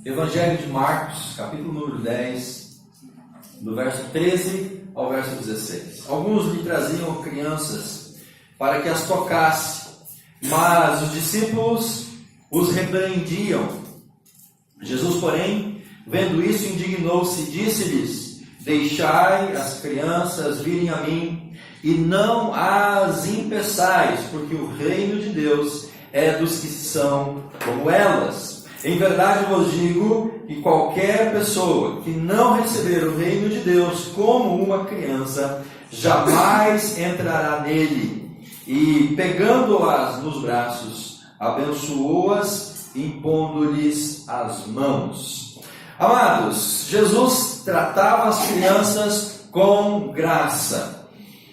Evangelho de Marcos, capítulo número 10, do verso 13 ao verso 16. Alguns lhe traziam crianças para que as tocasse, mas os discípulos os repreendiam. Jesus, porém, vendo isso, indignou-se e disse-lhes: deixai as crianças virem a mim, e não as impeçais, porque o reino de Deus é dos que são como elas. Em verdade vos digo que qualquer pessoa que não receber o reino de Deus como uma criança, jamais entrará nele. E pegando-as nos braços, abençoou-as, impondo-lhes as mãos. Amados, Jesus tratava as crianças com graça.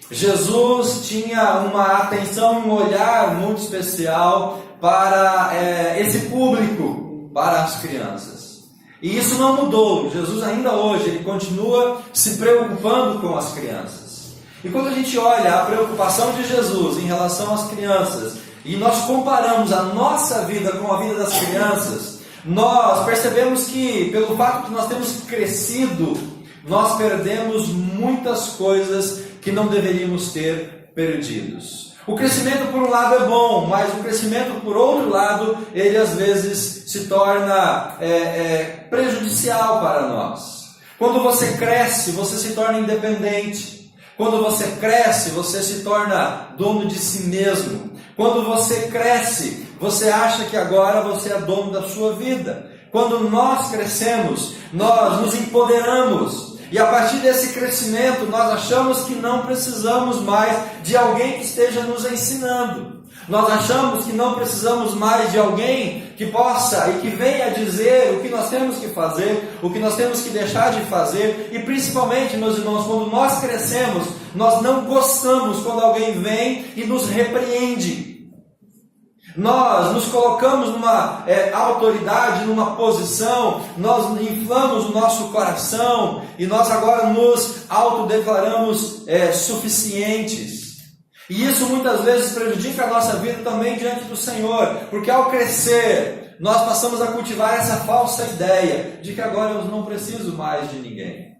Jesus tinha uma atenção, um olhar muito especial para esse público, para as crianças. E isso não mudou. Jesus ainda hoje, ele continua se preocupando com as crianças. E quando a gente olha a preocupação de Jesus em relação às crianças, e nós comparamos a nossa vida com a vida das crianças, nós percebemos que, pelo fato de nós termos crescido, nós perdemos muitas coisas que não deveríamos ter perdidos. O crescimento por um lado é bom, mas o crescimento por outro lado, ele às vezes se torna prejudicial para nós. Quando você cresce, você se torna independente. Quando você cresce, você se torna dono de si mesmo. Quando você cresce, você acha que agora você é dono da sua vida. Quando nós crescemos, nós nos empoderamos. E a partir desse crescimento, nós achamos que não precisamos mais de alguém que esteja nos ensinando. Nós achamos que não precisamos mais de alguém que possa e que venha dizer o que nós temos que fazer, o que nós temos que deixar de fazer. E principalmente, meus irmãos, quando nós crescemos, nós não gostamos quando alguém vem e nos repreende. Nós nos colocamos numa autoridade, numa posição, nós inflamos o nosso coração e nós agora nos autodeclaramos suficientes. E isso muitas vezes prejudica a nossa vida também diante do Senhor, porque ao crescer, nós passamos a cultivar essa falsa ideia de que agora eu não preciso mais de ninguém.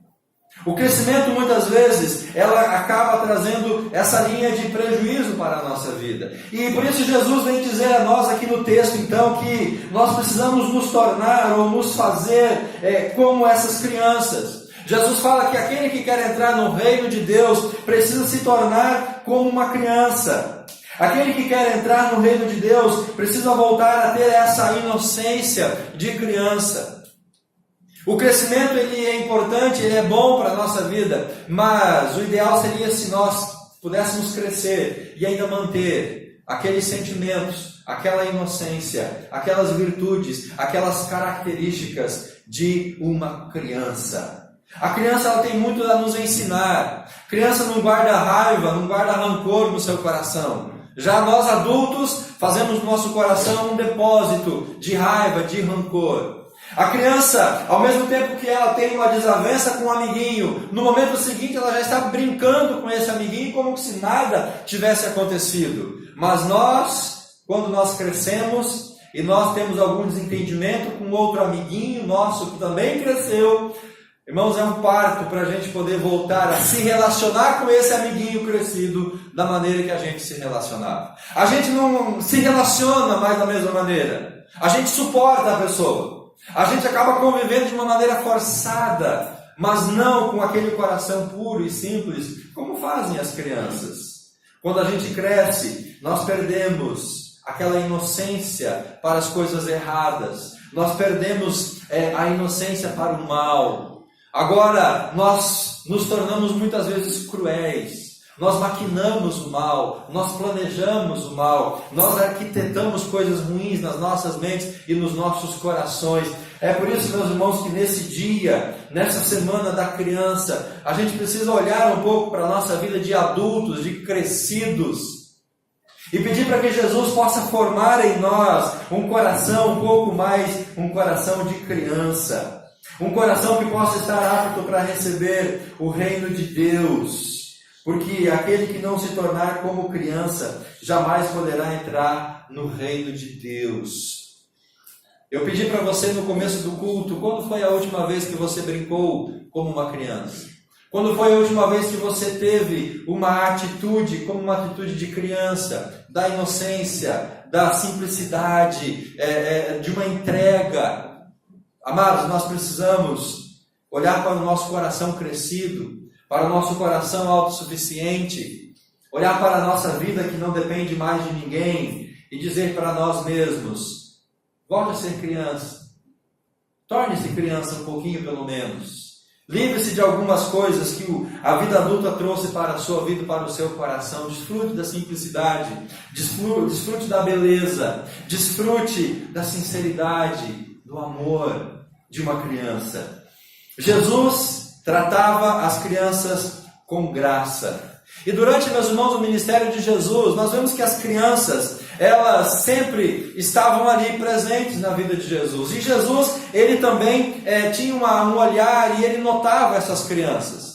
O crescimento muitas vezes, ela acaba trazendo essa linha de prejuízo para a nossa vida. E por isso Jesus vem dizer a nós aqui no texto então que nós precisamos nos tornar ou nos fazer como essas crianças. Jesus fala que aquele que quer entrar no reino de Deus precisa se tornar como uma criança. Aquele que quer entrar no reino de Deus precisa voltar a ter essa inocência de criança. O crescimento ele é importante, ele é bom para a nossa vida, mas o ideal seria se nós pudéssemos crescer e ainda manter aqueles sentimentos, aquela inocência, aquelas virtudes, aquelas características de uma criança. A criança ela tem muito a nos ensinar. A criança não guarda raiva, não guarda rancor no seu coração. Já nós adultos fazemos no nosso coração um depósito de raiva, de rancor. A criança, ao mesmo tempo que ela tem uma desavença com um amiguinho, no momento seguinte ela já está brincando com esse amiguinho como se nada tivesse acontecido. Mas nós, quando nós crescemos e nós temos algum desentendimento com outro amiguinho nosso que também cresceu, irmãos, é um parto para a gente poder voltar a se relacionar com esse amiguinho crescido da maneira que a gente se relacionava. A gente não se relaciona mais da mesma maneira. A gente suporta a pessoa. A gente acaba convivendo de uma maneira forçada, mas não com aquele coração puro e simples, como fazem as crianças. Quando a gente cresce, nós perdemos aquela inocência para as coisas erradas. Nós perdemos a inocência para o mal. Agora, nós nos tornamos muitas vezes cruéis. Nós maquinamos o mal, nós planejamos o mal, nós arquitetamos coisas ruins nas nossas mentes e nos nossos corações. É por isso, meus irmãos, que nesse dia, nessa semana da criança, a gente precisa olhar um pouco para a nossa vida de adultos, de crescidos, e pedir para que Jesus possa formar em nós um coração um pouco mais, um coração de criança. Um coração que possa estar apto para receber o reino de Deus. Porque aquele que não se tornar como criança, jamais poderá entrar no reino de Deus. Eu pedi para você no começo do culto, quando foi a última vez que você brincou como uma criança? Quando foi a última vez que você teve uma atitude como uma atitude de criança, da inocência, da simplicidade, de uma entrega? Amados, nós precisamos olhar para o nosso coração crescido, para o nosso coração autossuficiente, olhar para a nossa vida que não depende mais de ninguém e dizer para nós mesmos: volte a ser criança, torne-se criança um pouquinho pelo menos. Livre-se de algumas coisas que a vida adulta trouxe para a sua vida, para o seu coração. Desfrute da simplicidade, desfrute da beleza, desfrute da sinceridade, do amor de uma criança. Jesus tratava as crianças com graça. E durante, meus irmãos, o ministério de Jesus, nós vemos que as crianças, elas sempre estavam ali presentes na vida de Jesus. E Jesus, ele também tinha um olhar e ele notava essas crianças.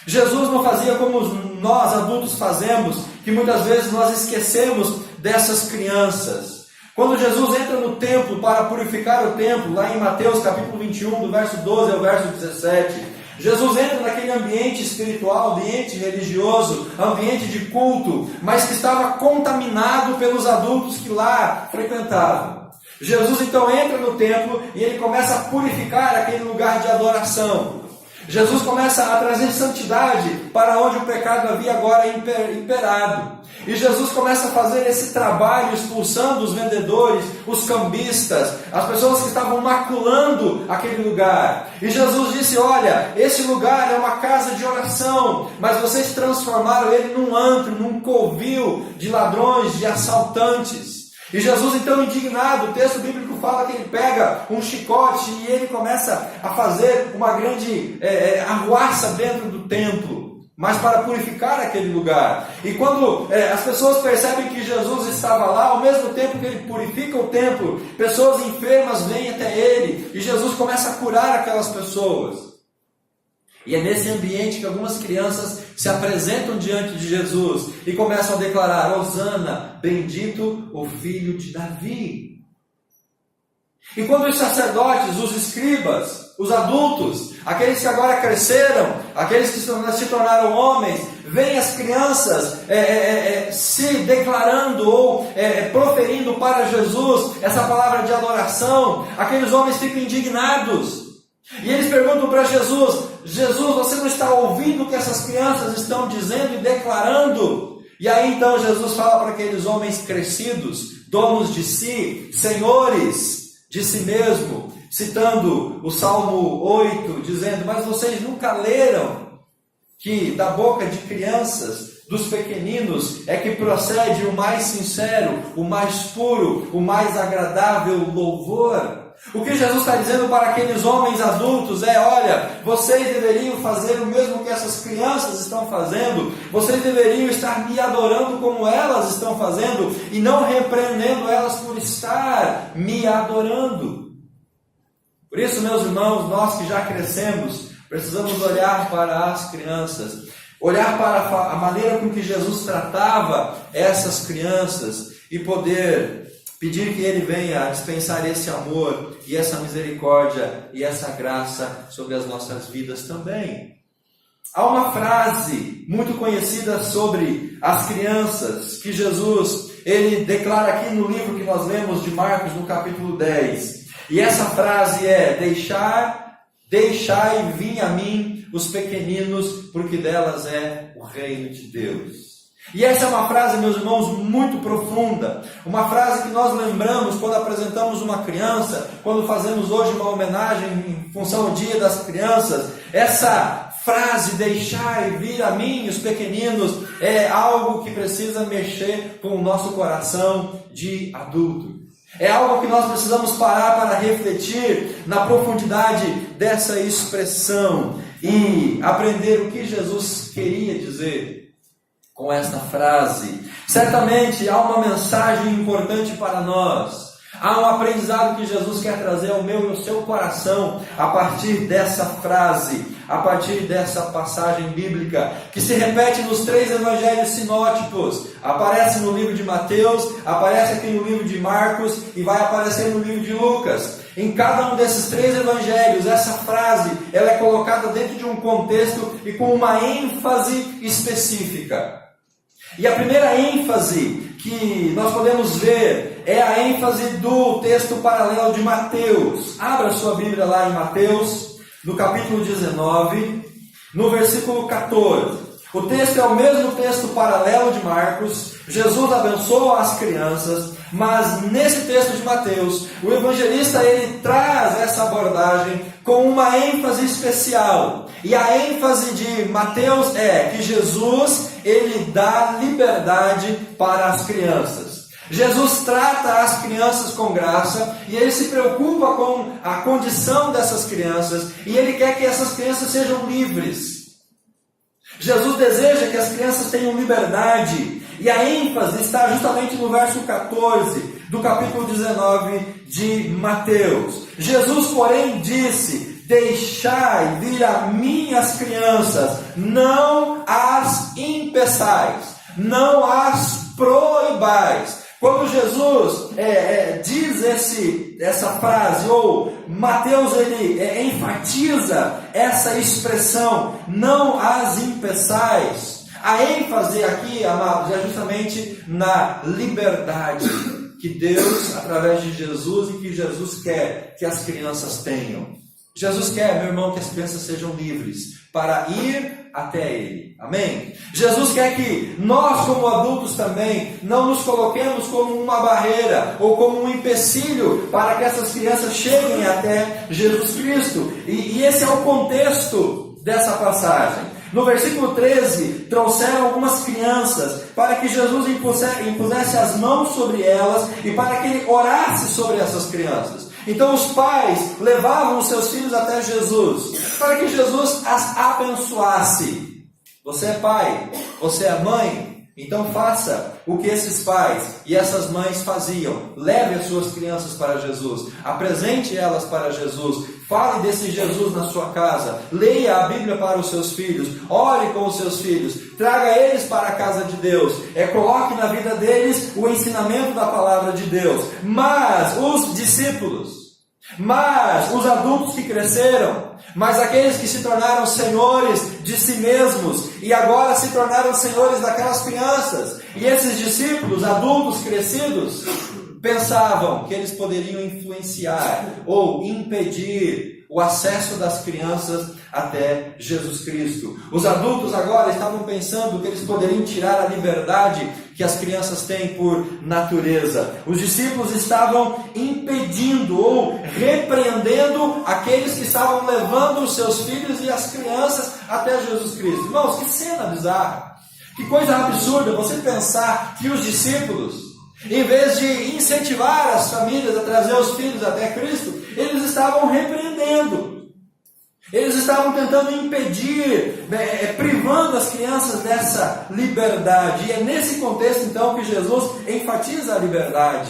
Jesus não fazia como nós adultos fazemos, que muitas vezes nós esquecemos dessas crianças. Quando Jesus entra no templo para purificar o templo, lá em Mateus capítulo 21, do verso 12 ao verso 17, Jesus entra naquele ambiente espiritual, ambiente religioso, ambiente de culto, mas que estava contaminado pelos adultos que lá frequentavam. Jesus então entra no templo e ele começa a purificar aquele lugar de adoração. Jesus começa a trazer santidade para onde o pecado havia agora imperado. E Jesus começa a fazer esse trabalho expulsando os vendedores, os cambistas, as pessoas que estavam maculando aquele lugar. E Jesus disse: olha, esse lugar é uma casa de oração, mas vocês transformaram ele num antro, num covil de ladrões, de assaltantes. E Jesus então indignado, o texto bíblico fala que ele pega um chicote e ele começa a fazer uma grande arruaça dentro do templo, mas para purificar aquele lugar. E quando as pessoas percebem que Jesus estava lá, ao mesmo tempo que ele purifica o templo, pessoas enfermas vêm até ele, e Jesus começa a curar aquelas pessoas. E é nesse ambiente que algumas crianças se apresentam diante de Jesus e começam a declarar: Hosana, bendito o filho de Davi. E quando os sacerdotes, os escribas, os adultos, aqueles que agora cresceram, aqueles que se tornaram homens, veem as crianças se declarando ou proferindo para Jesus essa palavra de adoração, aqueles homens ficam indignados. E eles perguntam para Jesus: Jesus, você não está ouvindo o que essas crianças estão dizendo e declarando? E aí então Jesus fala para aqueles homens crescidos, donos de si, senhores de si mesmo, citando o Salmo 8, dizendo: mas vocês nunca leram que da boca de crianças, dos pequeninos, é que procede o mais sincero, o mais puro, o mais agradável louvor? O que Jesus está dizendo para aqueles homens adultos é: olha, vocês deveriam fazer o mesmo que essas crianças estão fazendo, vocês deveriam estar me adorando como elas estão fazendo, e não repreendendo elas por estar me adorando. Por isso, meus irmãos, nós que já crescemos, precisamos olhar para as crianças, olhar para a maneira com que Jesus tratava essas crianças e poder pedir que Ele venha a dispensar esse amor e essa misericórdia e essa graça sobre as nossas vidas também. Há uma frase muito conhecida sobre as crianças que Jesus, ele declara aqui no livro que nós lemos de Marcos, no capítulo 10. E essa frase é: deixai vir a mim os pequeninos, porque delas é o reino de Deus. E essa é uma frase, meus irmãos, muito profunda, uma frase que nós lembramos quando apresentamos uma criança, quando fazemos hoje uma homenagem em função do Dia das Crianças. Essa frase, deixai vir a mim os pequeninos, é algo que precisa mexer com o nosso coração de adulto. É algo que nós precisamos parar para refletir na profundidade dessa expressão e aprender o que Jesus queria dizer com esta frase. Certamente há uma mensagem importante para nós. Há um aprendizado que Jesus quer trazer ao meu e ao seu coração a partir dessa frase, a partir dessa passagem bíblica, que se repete nos 3 evangelhos sinóticos. Aparece no livro de Mateus, aparece aqui no livro de Marcos e vai aparecer no livro de Lucas. Em cada um desses 3 evangelhos, essa frase ela é colocada dentro de um contexto e com uma ênfase específica. E a primeira ênfase que nós podemos ver é a ênfase do texto paralelo de Mateus. Abra sua Bíblia lá em Mateus, no capítulo 19, no versículo 14. O texto é o mesmo texto paralelo de Marcos. Jesus abençoa as crianças, mas nesse texto de Mateus, o evangelista ele traz essa abordagem com uma ênfase especial. E a ênfase de Mateus é que Jesus ele dá liberdade para as crianças. Jesus trata as crianças com graça e ele se preocupa com a condição dessas crianças e ele quer que essas crianças sejam livres. Jesus deseja que as crianças tenham liberdade e a ênfase está justamente no verso 14 do capítulo 19 de Mateus. Jesus, porém, disse: deixai vir a mim as crianças, não as impeçais, não as proibais. Quando Jesus diz essa frase, ou Mateus ele enfatiza essa expressão, não as impeçais, a ênfase aqui, amados, é justamente na liberdade que Deus, através de Jesus, e que Jesus quer que as crianças tenham. Jesus quer, meu irmão, que as crianças sejam livres para ir até Ele. Amém? Jesus quer que nós, como adultos também, não nos coloquemos como uma barreira ou como um empecilho para que essas crianças cheguem até Jesus Cristo. E esse é o contexto dessa passagem. No versículo 13, trouxeram algumas crianças para que Jesus impusesse as mãos sobre elas e para que Ele orasse sobre essas crianças. Então os pais levavam os seus filhos até Jesus, para que Jesus as abençoasse. Você é pai, você é mãe, então faça o que esses pais e essas mães faziam. Leve as suas crianças para Jesus, apresente elas para Jesus, fale desse Jesus na sua casa, leia a Bíblia para os seus filhos, ore com os seus filhos, traga eles para a casa de Deus, coloque na vida deles o ensinamento da palavra de Deus. Mas os discípulos, mas os adultos que cresceram, mas aqueles que se tornaram senhores de si mesmos e agora se tornaram senhores daquelas crianças, e esses discípulos, adultos crescidos, pensavam que eles poderiam influenciar ou impedir o acesso das crianças até Jesus Cristo. Os adultos agora estavam pensando que eles poderiam tirar a liberdade que as crianças têm por natureza. Os discípulos estavam impedindo ou repreendendo aqueles que estavam levando os seus filhos e as crianças até Jesus Cristo. Irmãos, que cena bizarra! Que coisa absurda você pensar que os discípulos, em vez de incentivar as famílias a trazer os filhos até Cristo, eles estavam repreendendo. Eles estavam tentando impedir, privando as crianças dessa liberdade. E é nesse contexto, então, que Jesus enfatiza a liberdade,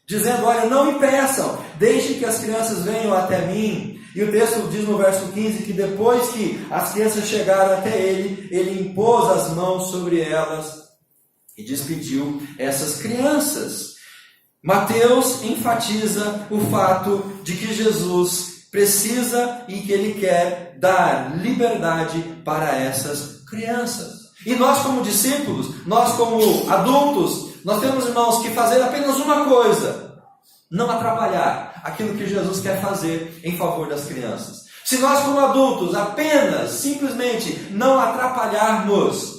dizendo: olha, não impeçam, deixem que as crianças venham até mim. E o texto diz no verso 15 que depois que as crianças chegaram até ele, ele impôs as mãos sobre elas e despediu essas crianças. Mateus enfatiza o fato de que Jesus precisa e que Ele quer dar liberdade para essas crianças. E nós como discípulos, nós como adultos, nós temos, irmãos, que fazer apenas uma coisa: não atrapalhar aquilo que Jesus quer fazer em favor das crianças. Se nós como adultos apenas, simplesmente não atrapalharmos,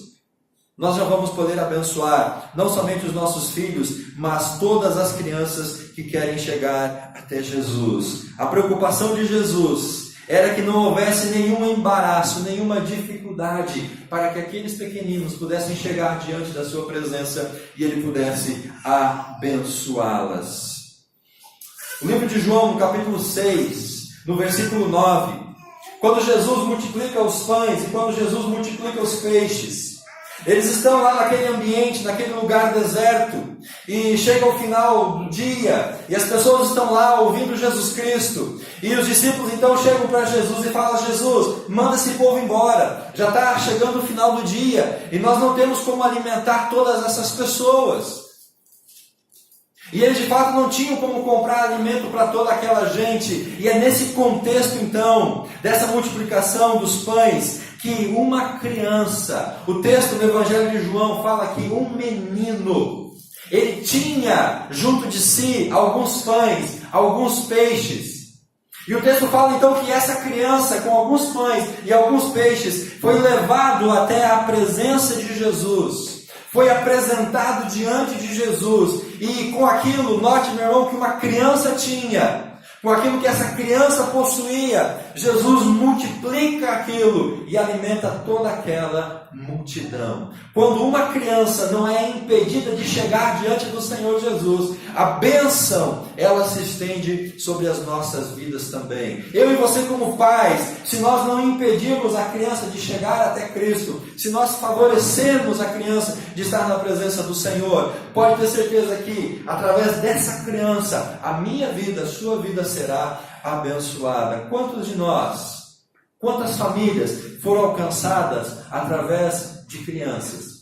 nós já vamos poder abençoar não somente os nossos filhos, mas todas as crianças que querem chegar até Jesus. A preocupação de Jesus era que não houvesse nenhum embaraço, nenhuma dificuldade, para que aqueles pequeninos pudessem chegar diante da sua presença e Ele pudesse abençoá-las. O livro de João, no capítulo 6, no versículo 9, quando Jesus multiplica os pães e quando Jesus multiplica os peixes, Eles estão lá naquele ambiente, naquele lugar deserto, e chega o final do dia, e as pessoas estão lá ouvindo Jesus Cristo, e os discípulos então chegam para Jesus e falam: Jesus, manda esse povo embora, já está chegando o final do dia, e nós não temos como alimentar todas essas pessoas. E eles de fato não tinham como comprar alimento para toda aquela gente, e é nesse contexto então, dessa multiplicação dos pães, que uma criança, o texto do Evangelho de João fala que um menino, ele tinha junto de si alguns pães, alguns peixes. E o texto fala então que essa criança com alguns pães e alguns peixes foi levado até a presença de Jesus. Foi apresentado diante de Jesus, e com aquilo, note meu irmão, que uma criança tinha, com aquilo que essa criança possuía, Jesus multiplica aquilo e alimenta toda aquela multidão. Quando uma criança não é impedida de chegar diante do Senhor Jesus, a bênção, ela se estende sobre as nossas vidas também. Eu e você como pais, se nós não impedirmos a criança de chegar até Cristo, se nós favorecermos a criança de estar na presença do Senhor, pode ter certeza que, através dessa criança, a minha vida, a sua vida será abençoada. Quantos de nós, quantas famílias foram alcançadas através de crianças?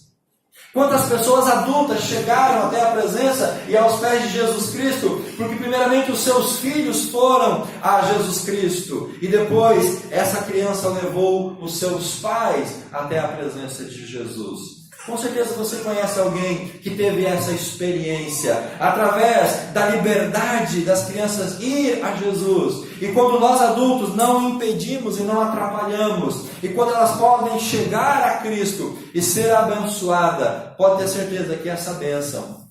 Quantas pessoas adultas chegaram até a presença e aos pés de Jesus Cristo, porque primeiramente os seus filhos foram a Jesus Cristo, e depois essa criança levou os seus pais até a presença de Jesus. Com certeza você conhece alguém que teve essa experiência, através da liberdade das crianças ir a Jesus. E quando nós adultos não impedimos e não atrapalhamos, e quando elas podem chegar a Cristo e ser abençoada, pode ter certeza que essa bênção,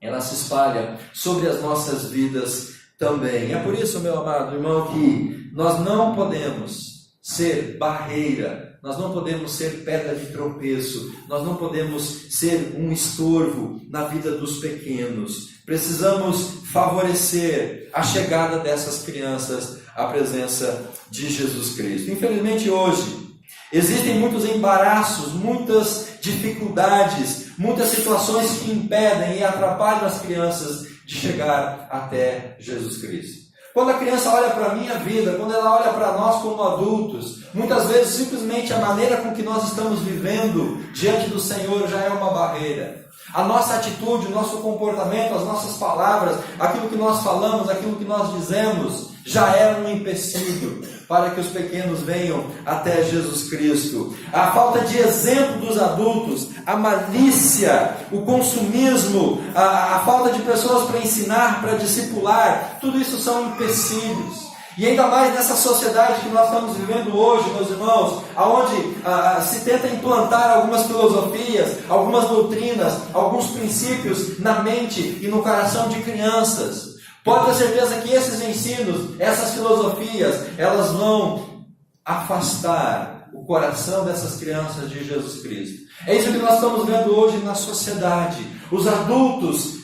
ela se espalha sobre as nossas vidas também. É por isso, meu amado irmão, que nós não podemos ser barreira, nós não podemos ser pedra de tropeço, nós não podemos ser um estorvo na vida dos pequenos. Precisamos favorecer a chegada dessas crianças à presença de Jesus Cristo. Infelizmente hoje existem muitos embaraços, muitas dificuldades, muitas situações que impedem e atrapalham as crianças de chegar até Jesus Cristo. Quando a criança olha para a minha vida, quando ela olha para nós como adultos, muitas vezes simplesmente a maneira com que nós estamos vivendo diante do Senhor já é uma barreira. A nossa atitude, o nosso comportamento, as nossas palavras, aquilo que nós falamos, aquilo que nós dizemos, já é um empecilho para que os pequenos venham até Jesus Cristo. A falta de exemplo dos adultos, a malícia, o consumismo, a falta de pessoas para ensinar, para discipular, tudo isso são empecilhos. E ainda mais nessa sociedade que nós estamos vivendo hoje, meus irmãos, onde se tenta implantar algumas filosofias, algumas doutrinas, alguns princípios na mente e no coração de crianças. Pode ter certeza que esses ensinos, essas filosofias, elas vão afastar o coração dessas crianças de Jesus Cristo. É isso que nós estamos vendo hoje na sociedade. Os adultos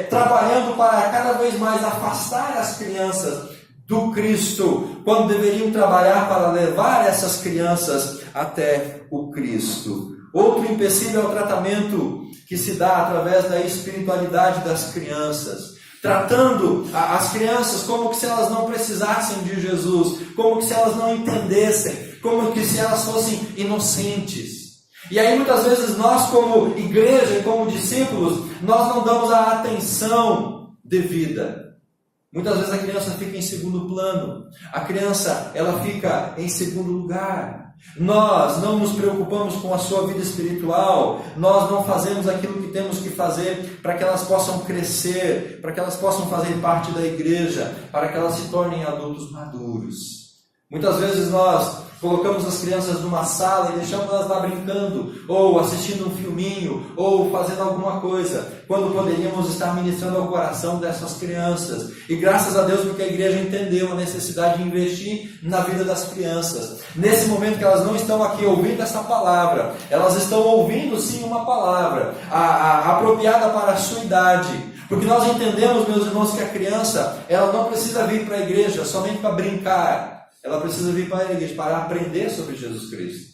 trabalhando para cada vez mais afastar as crianças do Cristo, quando deveriam trabalhar para levar essas crianças até o Cristo. Outro empecilho é o tratamento que se dá através da espiritualidade das crianças, tratando as crianças como que se elas não precisassem de Jesus, como que se elas não entendessem, como que se elas fossem inocentes. E aí muitas vezes nós como igreja e como discípulos, nós não damos a atenção devida. Muitas vezes a criança fica em segundo plano, a criança ela fica em segundo lugar. Nós não nos preocupamos com a sua vida espiritual, nós não fazemos aquilo que temos que fazer para que elas possam crescer, para que elas possam fazer parte da igreja, para que elas se tornem adultos maduros. Muitas vezes nós colocamos as crianças numa sala e deixamos elas lá brincando, ou assistindo um filminho, ou fazendo alguma coisa, quando poderíamos estar ministrando ao coração dessas crianças. E graças a Deus porque a igreja entendeu a necessidade de investir na vida das crianças. Nesse momento que elas não estão aqui ouvindo essa palavra, elas estão ouvindo sim uma palavra apropriada para a sua idade. Porque nós entendemos, meus irmãos, que a criança ela não precisa vir para a igreja somente para brincar. Ela precisa vir para a igreja para aprender sobre Jesus Cristo.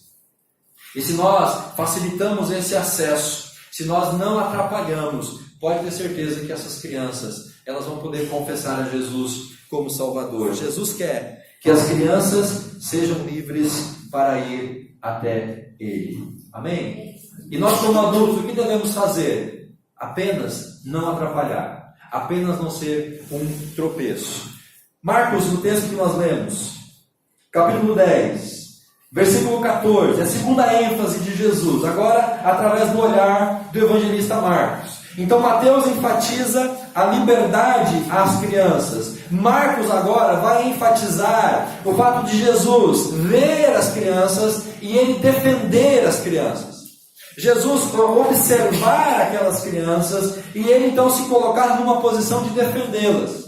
E se nós facilitamos esse acesso, se nós não atrapalhamos, pode ter certeza que essas crianças, elas vão poder confessar a Jesus como Salvador. Jesus quer que as crianças sejam livres para ir até Ele. Amém? E nós, como adultos, o que devemos fazer? Apenas não atrapalhar. Apenas não ser um tropeço. Marcos, no texto que nós lemos, capítulo 10, versículo 14, a segunda ênfase de Jesus, agora através do olhar do evangelista Marcos. Então Mateus enfatiza a liberdade às crianças. Marcos agora vai enfatizar o fato de Jesus ver as crianças e ele defender as crianças. Jesus observar aquelas crianças e ele então se colocar numa posição de defendê-las.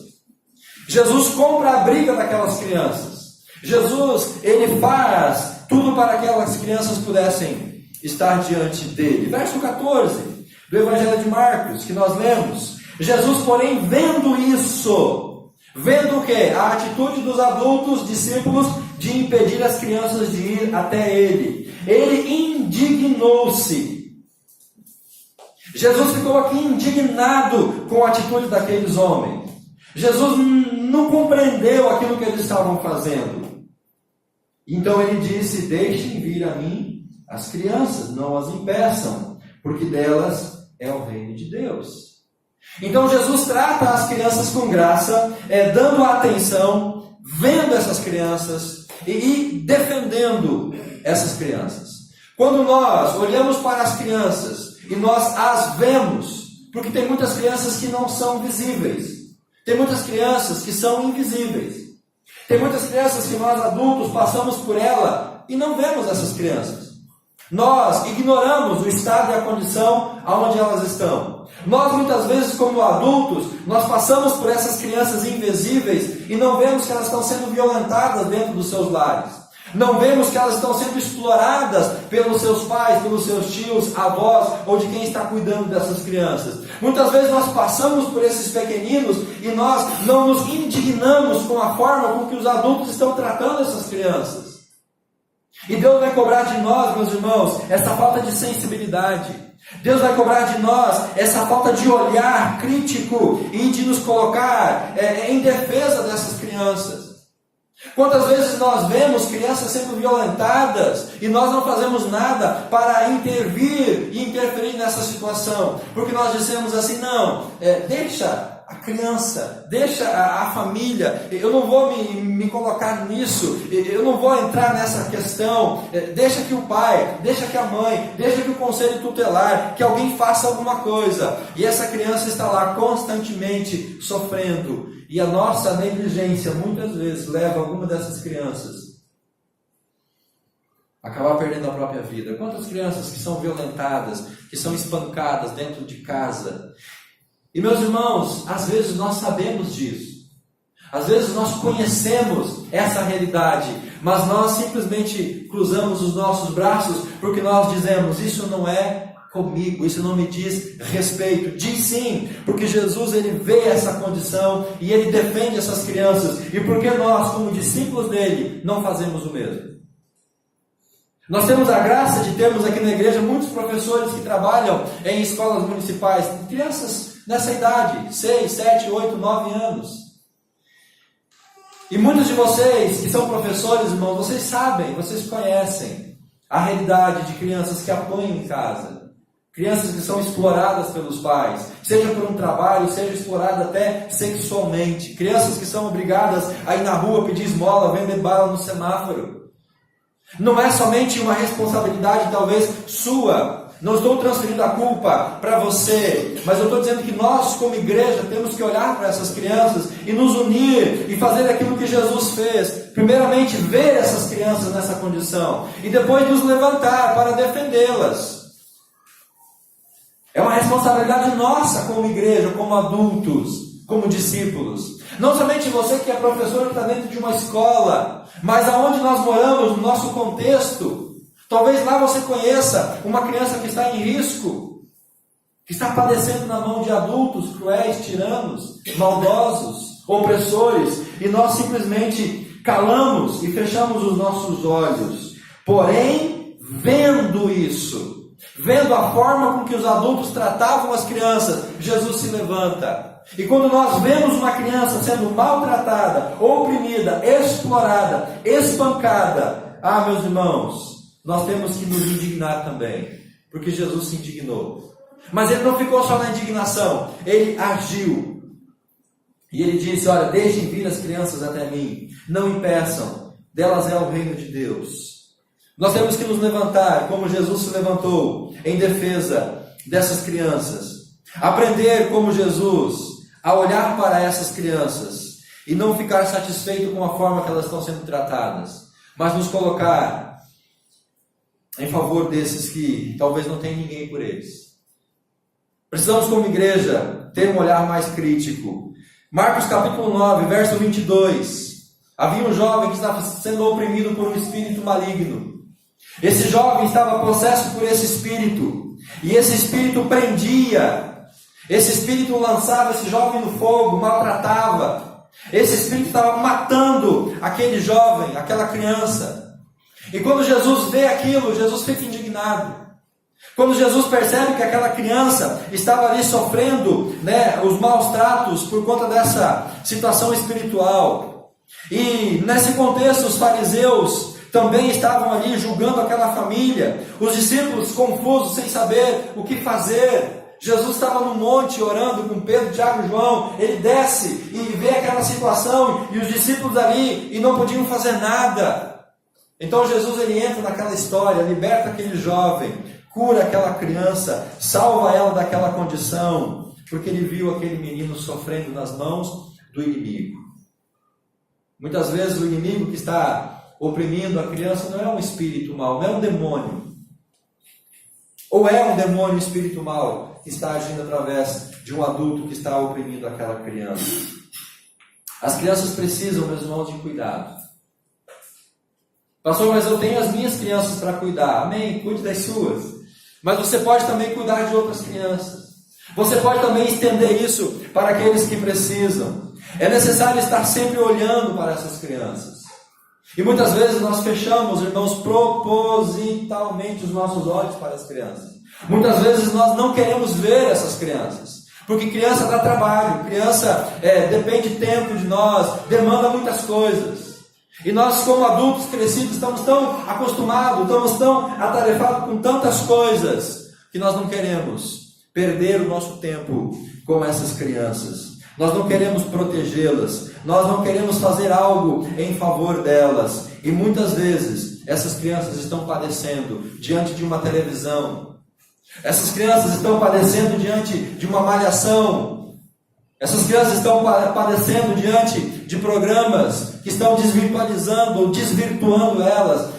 Jesus compra a briga daquelas crianças. Jesus, ele faz tudo para que aquelas crianças pudessem estar diante dele. Verso 14 do Evangelho de Marcos, que nós lemos. Jesus, porém, vendo isso, vendo o quê? A atitude dos adultos, discípulos, de impedir as crianças de ir até ele. Ele indignou-se. Jesus ficou aqui indignado com a atitude daqueles homens. Jesus não compreendeu aquilo que eles estavam fazendo. Então ele disse: deixem vir a mim as crianças, não as impeçam, porque delas é o reino de Deus. Então Jesus trata as crianças com graça, dando atenção, vendo essas crianças e defendendo essas crianças. Quando nós olhamos para as crianças e nós as vemos, porque tem muitas crianças que não são visíveis, tem muitas crianças que são invisíveis, tem muitas crianças que nós adultos passamos por ela e não vemos essas crianças. Nós ignoramos o estado e a condição aonde elas estão. Nós muitas vezes, como adultos, nós passamos por essas crianças invisíveis e não vemos que elas estão sendo violentadas dentro dos seus lares. Não vemos que elas estão sendo exploradas pelos seus pais, pelos seus tios, avós ou de quem está cuidando dessas crianças. Muitas vezes nós passamos por esses pequeninos e nós não nos indignamos com a forma com que os adultos estão tratando essas crianças. E Deus vai cobrar de nós, meus irmãos, essa falta de sensibilidade. Deus vai cobrar de nós essa falta de olhar crítico e de nos colocar em defesa dessas crianças. Quantas vezes nós vemos crianças sendo violentadas e nós não fazemos nada para intervir e interferir nessa situação? Porque nós dissemos assim: não, deixa a criança, deixa a família, eu não vou me colocar nisso, eu não vou entrar nessa questão, deixa que o pai, deixa que a mãe, deixa que o conselho tutelar, que alguém faça alguma coisa. E essa criança está lá constantemente sofrendo. E a nossa negligência muitas vezes leva alguma dessas crianças a acabar perdendo a própria vida. Quantas crianças que são violentadas, que são espancadas dentro de casa? E meus irmãos, às vezes nós sabemos disso. Às vezes nós conhecemos essa realidade, mas nós simplesmente cruzamos os nossos braços porque nós dizemos: isso não é comigo, isso não me diz respeito. Diz sim, porque Jesus, ele vê essa condição e ele defende essas crianças. E porque nós, como discípulos dele, não fazemos o mesmo? Nós temos a graça de termos aqui na igreja muitos professores que trabalham em escolas municipais, crianças nessa idade, 6, 7, 8, 9 anos. E muitos de vocês que são professores, irmãos, vocês sabem, vocês conhecem a realidade de crianças que apanham em casa. Crianças que são exploradas pelos pais, seja por um trabalho, seja exploradas até sexualmente. Crianças que são obrigadas a ir na rua pedir esmola, vender bala no semáforo. Não é somente uma responsabilidade talvez sua. Não estou transferindo a culpa para você, mas eu estou dizendo que nós, como igreja, temos que olhar para essas crianças e nos unir e fazer aquilo que Jesus fez. Primeiramente, ver essas crianças nessa condição e depois nos levantar para defendê-las. É uma responsabilidade nossa como igreja, como adultos, como discípulos. Não somente você que é professor que está dentro de uma escola, mas aonde nós moramos, no nosso contexto. Talvez lá você conheça uma criança que está em risco, que está padecendo na mão de adultos cruéis, tiranos, maldosos, opressores, e nós simplesmente calamos e fechamos os nossos olhos. Porém, vendo isso, vendo a forma com que os adultos tratavam as crianças, Jesus se levanta. E quando nós vemos uma criança sendo maltratada, oprimida, explorada, espancada, meus irmãos, nós temos que nos indignar também, porque Jesus se indignou. Mas ele não ficou só na indignação, ele agiu. E ele disse: olha, deixem vir as crianças até mim, não impeçam, delas é o reino de Deus. Nós temos que nos levantar, como Jesus se levantou, em defesa dessas crianças. Aprender, como Jesus, a olhar para essas crianças e não ficar satisfeito com a forma que elas estão sendo tratadas, mas nos colocar em favor desses que talvez não tenham ninguém por eles. Precisamos, como igreja, ter um olhar mais crítico. Marcos capítulo 9, verso 22. Havia um jovem que estava sendo oprimido por um espírito maligno. Esse jovem estava possesso por esse espírito, e esse espírito prendia, esse espírito lançava esse jovem no fogo, maltratava, esse espírito estava matando aquele jovem, aquela criança. E quando Jesus vê aquilo, Jesus fica indignado. Quando Jesus percebe que aquela criança estava ali sofrendo, os maus tratos por conta dessa situação espiritual, e nesse contexto os fariseus também estavam ali julgando aquela família, os discípulos confusos, sem saber o que fazer. Jesus estava no monte orando com Pedro, Tiago e João. Ele desce e vê aquela situação e os discípulos ali e não podiam fazer nada. Então Jesus ele entra naquela história, liberta aquele jovem, cura aquela criança, salva ela daquela condição, porque ele viu aquele menino sofrendo nas mãos do inimigo. Muitas vezes o inimigo que está oprimindo a criança não é um espírito mau, não é um demônio. Ou é um demônio, um espírito mau, que está agindo através de um adulto que está oprimindo aquela criança. As crianças precisam, meus irmãos, de cuidado. Pastor, mas eu tenho as minhas crianças para cuidar. Amém? Cuide das suas. Mas você pode também cuidar de outras crianças. Você pode também estender isso para aqueles que precisam. É necessário estar sempre olhando para essas crianças. E muitas vezes nós fechamos, irmãos, propositalmente os nossos olhos para as crianças. Muitas vezes nós não queremos ver essas crianças, porque criança dá trabalho, criança depende tempo de nós, demanda muitas coisas. E nós, como adultos crescidos, estamos tão acostumados, estamos tão atarefados com tantas coisas, que nós não queremos perder o nosso tempo com essas crianças. Nós não queremos protegê-las, nós não queremos fazer algo em favor delas. E muitas vezes essas crianças estão padecendo diante de uma televisão. Essas crianças estão padecendo diante de uma malhação. Essas crianças estão padecendo diante de programas que estão desvirtualizando ou desvirtuando elas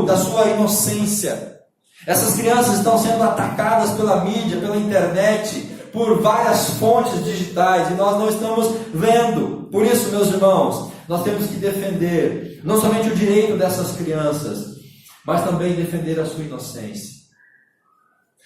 da sua inocência. Essas crianças estão sendo atacadas pela mídia, pela internet, por várias fontes digitais, e nós não estamos vendo. Por isso, meus irmãos, nós temos que defender não somente o direito dessas crianças, mas também defender a sua inocência.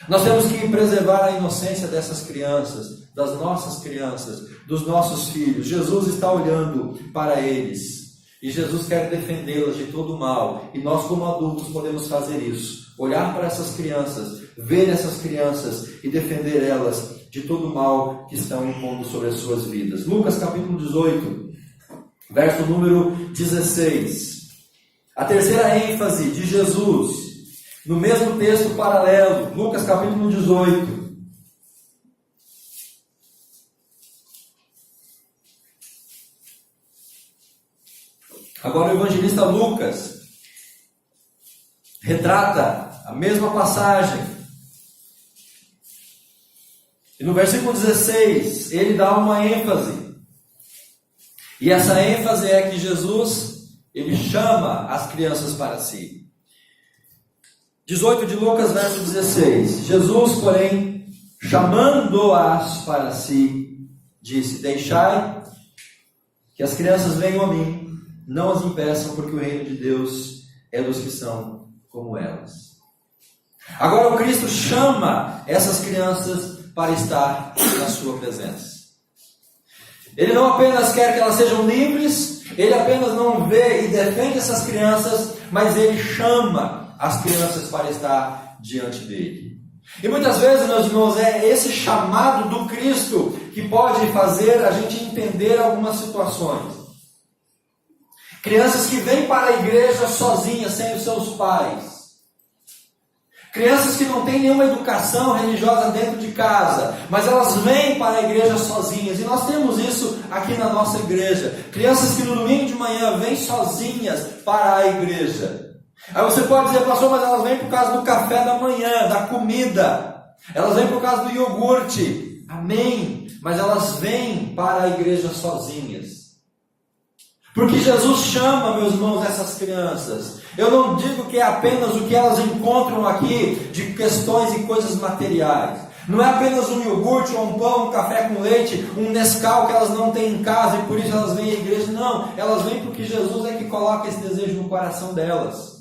Nós temos que preservar a inocência dessas crianças, das nossas crianças, dos nossos filhos. Jesus está olhando para eles, e Jesus quer defendê-las de todo o mal, e nós como adultos podemos fazer isso. Olhar para essas crianças, ver essas crianças e defender elas de todo o mal que estão impondo sobre as suas vidas. Lucas capítulo 18, verso número 16. A terceira ênfase de Jesus, no mesmo texto paralelo, Lucas capítulo 18. Agora o evangelista Lucas retrata a mesma passagem. E no versículo 16, ele dá uma ênfase. E essa ênfase é que Jesus, ele chama as crianças para si. 18 de Lucas, verso 16. Jesus, porém, chamando-as para si, disse: deixai que as crianças venham a mim, não as impeçam, porque o reino de Deus é dos que são como elas. Agora o Cristo chama essas crianças para estar na sua presença. Ele não apenas quer que elas sejam livres, ele apenas não vê e defende essas crianças, mas ele chama as crianças para estar diante dele. E muitas vezes, meus irmãos, é esse chamado do Cristo que pode fazer a gente entender algumas situações. Crianças que vêm para a igreja sozinhas, sem os seus pais. Crianças que não têm nenhuma educação religiosa dentro de casa, mas elas vêm para a igreja sozinhas. E nós temos isso aqui na nossa igreja. Crianças que no domingo de manhã vêm sozinhas para a igreja. Aí você pode dizer, pastor, mas elas vêm por causa do café da manhã, da comida. Elas vêm por causa do iogurte. Amém. Mas elas vêm para a igreja sozinhas. Porque Jesus chama, meus irmãos, essas crianças. Eu não digo que é apenas o que elas encontram aqui de questões e coisas materiais. Não é apenas um iogurte, ou um pão, um café com leite, um Nescau que elas não têm em casa e por isso elas vêm à igreja. Não, elas vêm porque Jesus é que coloca esse desejo no coração delas.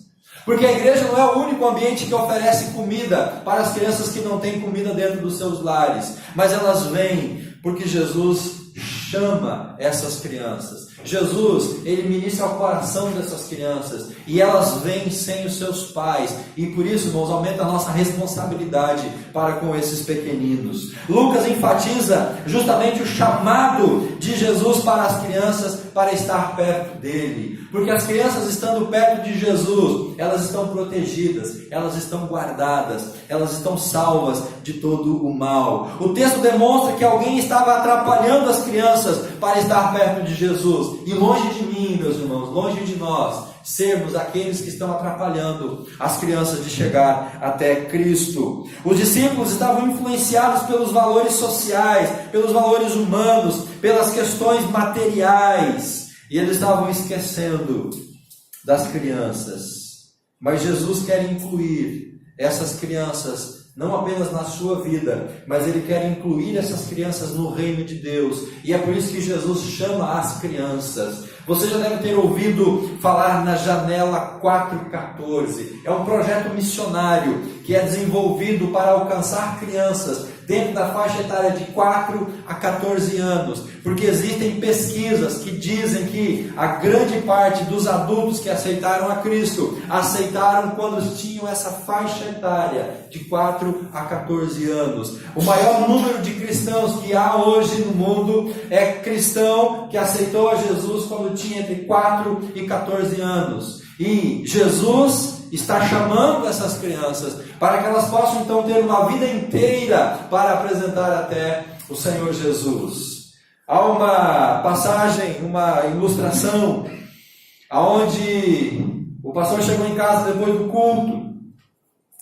Porque a igreja não é o único ambiente que oferece comida para as crianças que não têm comida dentro dos seus lares. Mas elas vêm porque Jesus chama essas crianças. Jesus, ele ministra ao coração dessas crianças e elas vêm sem os seus pais. E por isso, irmãos, aumenta a nossa responsabilidade para com esses pequeninos. Lucas enfatiza justamente o chamado de Jesus para as crianças para estar perto dele. Porque as crianças estando perto de Jesus, elas estão protegidas, elas estão guardadas, elas estão salvas de todo o mal. O texto demonstra que alguém estava atrapalhando as crianças para estar perto de Jesus. E longe de mim, meus irmãos, longe de nós, sermos aqueles que estão atrapalhando as crianças de chegar até Cristo. Os discípulos estavam influenciados pelos valores sociais, pelos valores humanos, pelas questões materiais. E eles estavam esquecendo das crianças. Mas Jesus quer incluir essas crianças não apenas na sua vida, mas Ele quer incluir essas crianças no reino de Deus. E é por isso que Jesus chama as crianças. Você já deve ter ouvido falar na Janela 414. É um projeto missionário que é desenvolvido para alcançar crianças dentro da faixa etária de 4 a 14 anos. Porque existem pesquisas que dizem que a grande parte dos adultos que aceitaram a Cristo, aceitaram quando tinham essa faixa etária de 4 a 14 anos. O maior número de cristãos que há hoje no mundo é cristão que aceitou a Jesus quando tinha entre 4 e 14 anos. E Jesus está chamando essas crianças para que elas possam então ter uma vida inteira para apresentar até o Senhor Jesus. Há uma passagem, uma ilustração, onde o pastor chegou em casa depois do culto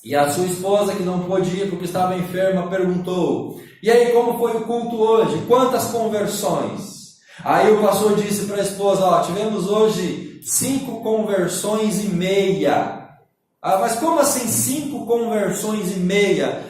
e a sua esposa, que não pôde ir porque estava enferma, perguntou: e aí, como foi o culto hoje? Quantas conversões? Aí o pastor disse para a esposa: tivemos hoje 5 conversões e meia. Mas como assim 5 conversões e meia?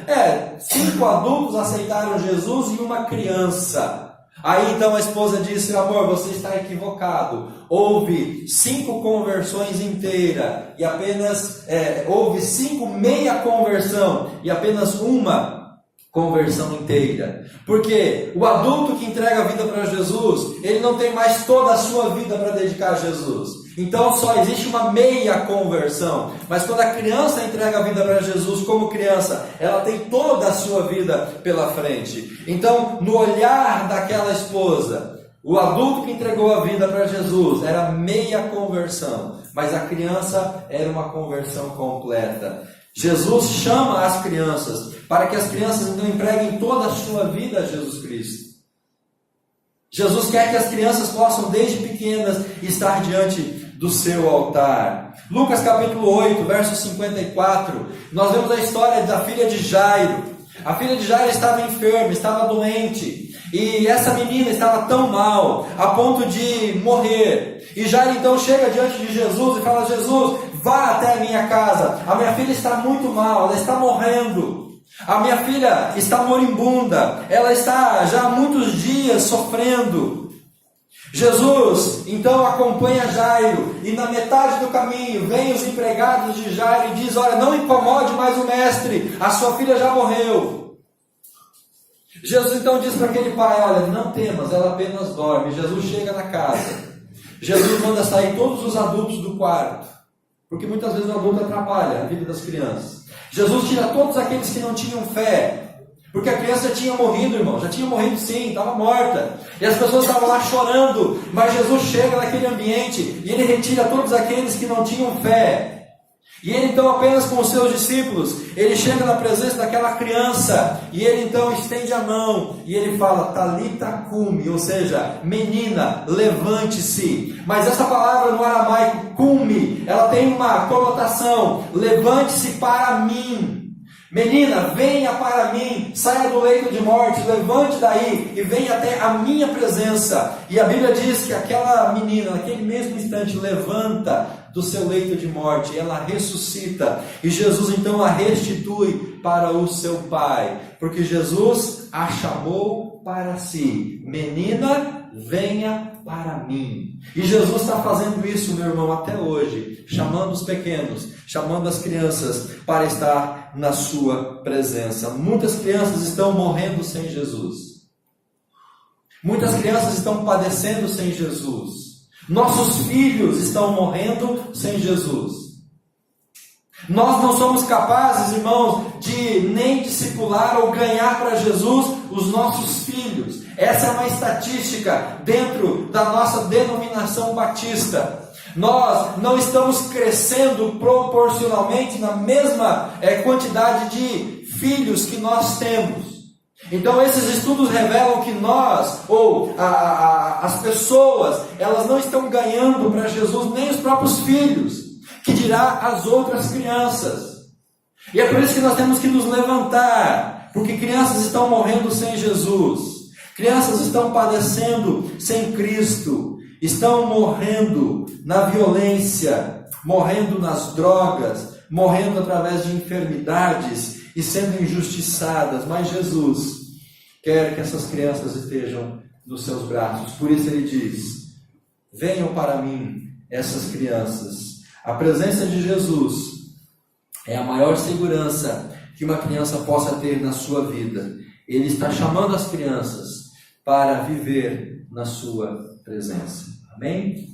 5 adultos aceitaram Jesus e uma criança. Aí então a esposa disse: amor, você está equivocado. Houve 5 conversões inteiras e apenas houve 5 meia conversão e apenas uma conversão inteira. Porque o adulto que entrega a vida para Jesus, ele não tem mais toda a sua vida para dedicar a Jesus. Então só existe uma meia conversão. Mas quando a criança entrega a vida para Jesus como criança, ela tem toda a sua vida pela frente. Então, no olhar daquela esposa, o adulto que entregou a vida para Jesus era meia conversão, mas a criança era uma conversão completa. Jesus chama as crianças para que as crianças então entreguem toda a sua vida a Jesus Cristo. Jesus quer que as crianças possam desde pequenas estar diante do seu altar. Lucas capítulo 8, verso 54, nós vemos a história da filha de Jairo. A filha de Jairo estava enferma, estava doente, e essa menina estava tão mal, a ponto de morrer. E Jairo então chega diante de Jesus e fala: Jesus, vá até a minha casa, a minha filha está muito mal, ela está morrendo. A minha filha está moribunda, ela está já há muitos dias sofrendo. Jesus então acompanha Jairo e na metade do caminho vem os empregados de Jairo e diz: olha, não incomode mais o mestre, a sua filha já morreu. Jesus então diz para aquele pai: olha, não temas, ela apenas dorme. Jesus chega na casa, Jesus manda sair todos os adultos do quarto, porque muitas vezes o adulto atrapalha a vida das crianças. Jesus tira todos aqueles que não tinham fé, porque a criança já tinha morrido, irmão, já tinha morrido sim, estava morta, e as pessoas estavam lá chorando, mas Jesus chega naquele ambiente, e ele retira todos aqueles que não tinham fé, e ele então apenas com os seus discípulos, ele chega na presença daquela criança, e ele então estende a mão, e ele fala, Talita cumi, ou seja, menina, levante-se. Mas essa palavra no aramaico, cumi, ela tem uma conotação, levante-se para mim. Menina, venha para mim, saia do leito de morte, levante daí e venha até a minha presença. E a Bíblia diz que aquela menina, naquele mesmo instante, levanta do seu leito de morte, ela ressuscita. E Jesus então a restitui para o seu pai, porque Jesus a chamou para si. Menina, venha para mim. E Jesus está fazendo isso, meu irmão, até hoje, chamando os pequenos, chamando as crianças para estar na sua presença. Muitas crianças estão morrendo sem Jesus. Muitas crianças estão padecendo sem Jesus. Nossos filhos estão morrendo sem Jesus. Nós não somos capazes, irmãos, de nem discipular ou ganhar para Jesus os nossos filhos. Essa é uma estatística dentro da nossa denominação batista. Nós não estamos crescendo proporcionalmente na mesma quantidade de filhos que nós temos. Então esses estudos revelam que nós, ou as pessoas, elas não estão ganhando para Jesus nem os próprios filhos, que dirá as outras crianças. E é por isso que nós temos que nos levantar, porque crianças estão morrendo sem Jesus. Crianças estão padecendo sem Cristo, estão morrendo na violência, morrendo nas drogas, morrendo através de enfermidades e sendo injustiçadas. Mas Jesus quer que essas crianças estejam nos seus braços. Por isso ele diz, venham para mim essas crianças. A presença de Jesus é a maior segurança que uma criança possa ter na sua vida. Ele está chamando as crianças para viver na sua presença. Amém?